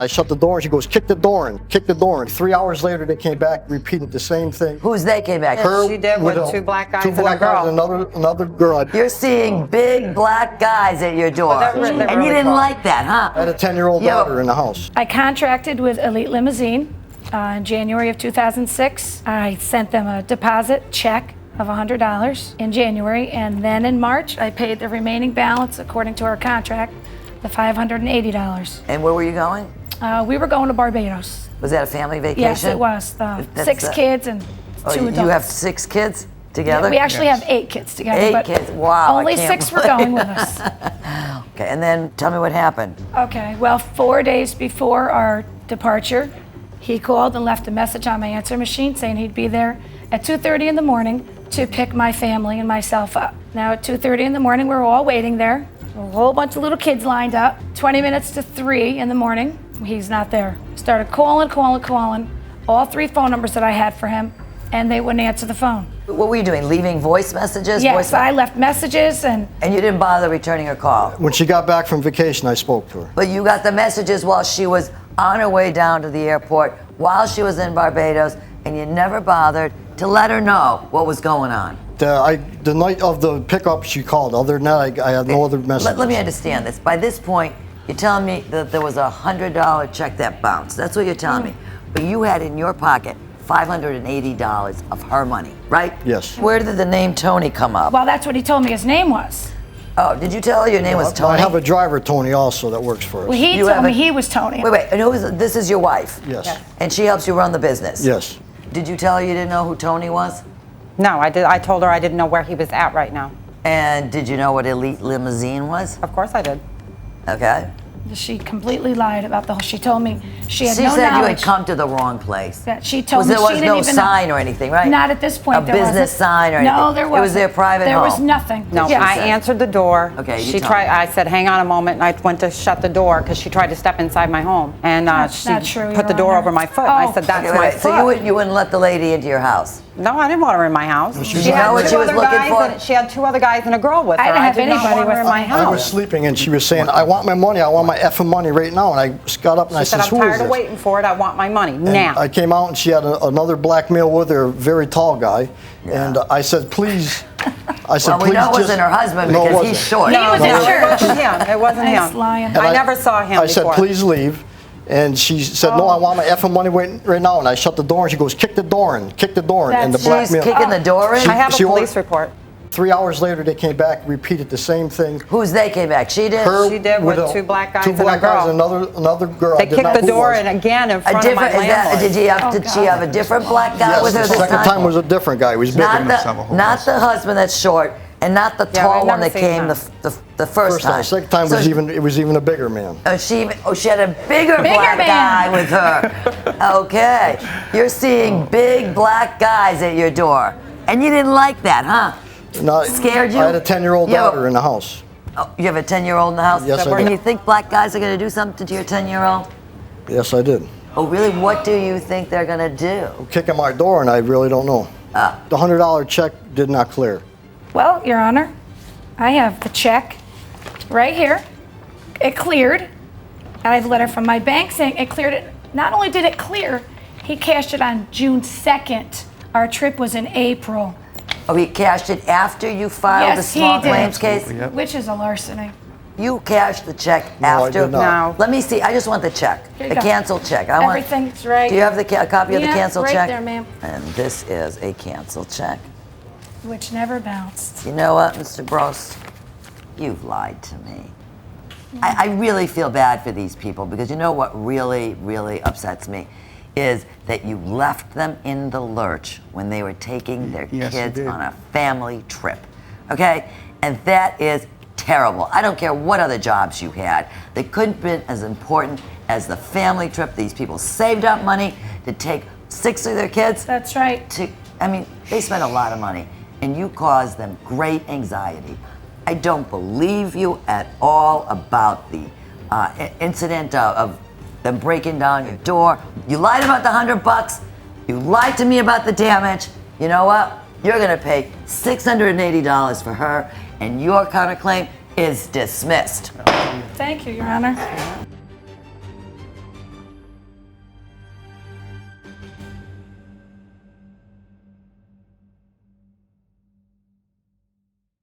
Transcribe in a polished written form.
I shut the door and she goes, kick the door in, kick the door in. 3 hours later, they came back, repeated the same thing. Who's they came back? She did with two black guys and a girl. Another girl. You're seeing big black guys at your door. And you didn't like that, huh? I had a 10-year-old daughter in the house. I contracted with Elite Limousine in January of 2006. I sent them a deposit check of $100 in January, and then in March, I paid the remaining balance according to our contract, the $580. And where were you going? We were going to Barbados. Was that a family vacation? Yes, it was. Six kids and two adults. You have 6 kids together? Yeah, we actually have 8 kids together. 8 but kids, wow. Only 6 were going with us. Okay, and then tell me what happened. Okay, well, 4 days before our departure, he called and left a message on my answer machine saying he'd be there at 2:30 in the morning to pick my family and myself up. Now at 2:30 in the morning, we were all waiting there. A whole bunch of little kids lined up. 20 minutes to 3 in the morning, he's not there. Started calling, all 3 phone numbers that I had for him, and they wouldn't answer the phone. What were you doing, leaving voice messages? Yes, I left messages and... And you didn't bother returning her call? When she got back from vacation, I spoke to her. But you got the messages while she was on her way down to the airport, while she was in Barbados, and you never bothered to let her know what was going on? The night of the pickup, she called. Other than that, I had no other messages. Let me understand this. By this point, you're telling me that there was a $100 check that bounced. That's what you're telling me. But you had in your pocket $580 of her money, right? Yes. Where did the name Tony come up? Well, that's what he told me his name was. Oh, did you tell her your name was Tony? I have a driver, Tony, also, that works for us. Well, he told me he was Tony. Wait, and this is your wife? Yes. And she helps you run the business? Yes. Did you tell her you didn't know who Tony was? No, I did. I told her I didn't know where he was at right now. And did you know what Elite Limousine was? Of course I did. Okay. She completely lied about the whole. She told me she had no knowledge. She said you had come to the wrong place. Yeah, she told me there she was didn't no even sign know. or anything, right? Not at this point. A business sign or anything? No, there wasn't. It was their private home? There was nothing. No, Yes. I answered the door. Okay, she tried. I said, "Hang on a moment," and I went to shut the door because she tried to step inside my home, and she not true, put the Your door Honor. over my foot. Oh. I said, "That's my foot." So you wouldn't let the lady into your house? No, I didn't want her in my house. Did you know what she was looking for? She had 2 other guys and a girl with her. I didn't have did not anybody want her with in my me. house. I was sleeping and she was saying, I want my money, I want my effing money right now. And I got up and I She said, said, "I'm who is tired of this? waiting for it. I want my money And now." I came out and she had another black male with her, a very tall guy. Yeah. And I said, please. I said, Well, we please know it just. wasn't her husband No, it because he's wasn't. short. He was in church. It wasn't him. It wasn't Thanks, him. lion. And I never saw him I said, before. please leave. And she said, no, I want my effing money right now. And I shut the door and she goes, kick the door in, kick the door in. And the black She's male. kicking the door in? I have a She police ordered- report. 3 hours later, they came back, repeated the same thing. Who's they came back? She did? Her She did with 2 black guys two and a black guys girl. and another girl. They I did kicked not the know who door was. in again in A front of my different, landlord. did she have a different black guy Yes, with her the this second time? time was a different guy. He was bigger. Not the husband that's short, and not the Yeah, tall I've one never that seen came that. the first time. Second time So was even a bigger man. she had a bigger black man. guy with her. Okay. You're seeing big black guys at your door. And you didn't like that, huh? No, Scared you? I had a 10-year-old Yeah, daughter in the house. Oh, you have a 10-year-old in the house? Yes, I And do. you think black guys are going to do something to your 10-year-old? Yes, I did. Oh, really? What do you think they're going to do? Kicking my door, and I really don't know. The $100 check did not clear. Well, Your Honor, I have the check right here. It cleared. And I have a letter from my bank saying it cleared it. Not only did it clear, he cashed it on June 2nd. Our trip was in April. Oh, he cashed it after you filed the Yes, he small did. claims case? Which is a larceny. You cashed the check No, I after? did not. No. Let me see. I just want the check. Here you The go. canceled check. Everything's right. Do you have a copy of the Yeah, canceled right check? there, ma'am. And this is a canceled check. Which never bounced. You know what, Mr. Gross? You've lied to me. I really feel bad for these people because you know what really, really upsets me is that you left them in the lurch when they were taking their kids on a family trip. Okay? And that is terrible. I don't care what other jobs you had. They couldn't have been as important as the family trip. These people saved up money to take 6 of their kids. That's right. They spent a lot of money, and you caused them great anxiety. I don't believe you at all about the incident of them breaking down your door. You lied about the $100. You lied to me about the damage. You know what? You're going to pay $680 for her, and your counterclaim is dismissed. Thank you, Your Honor.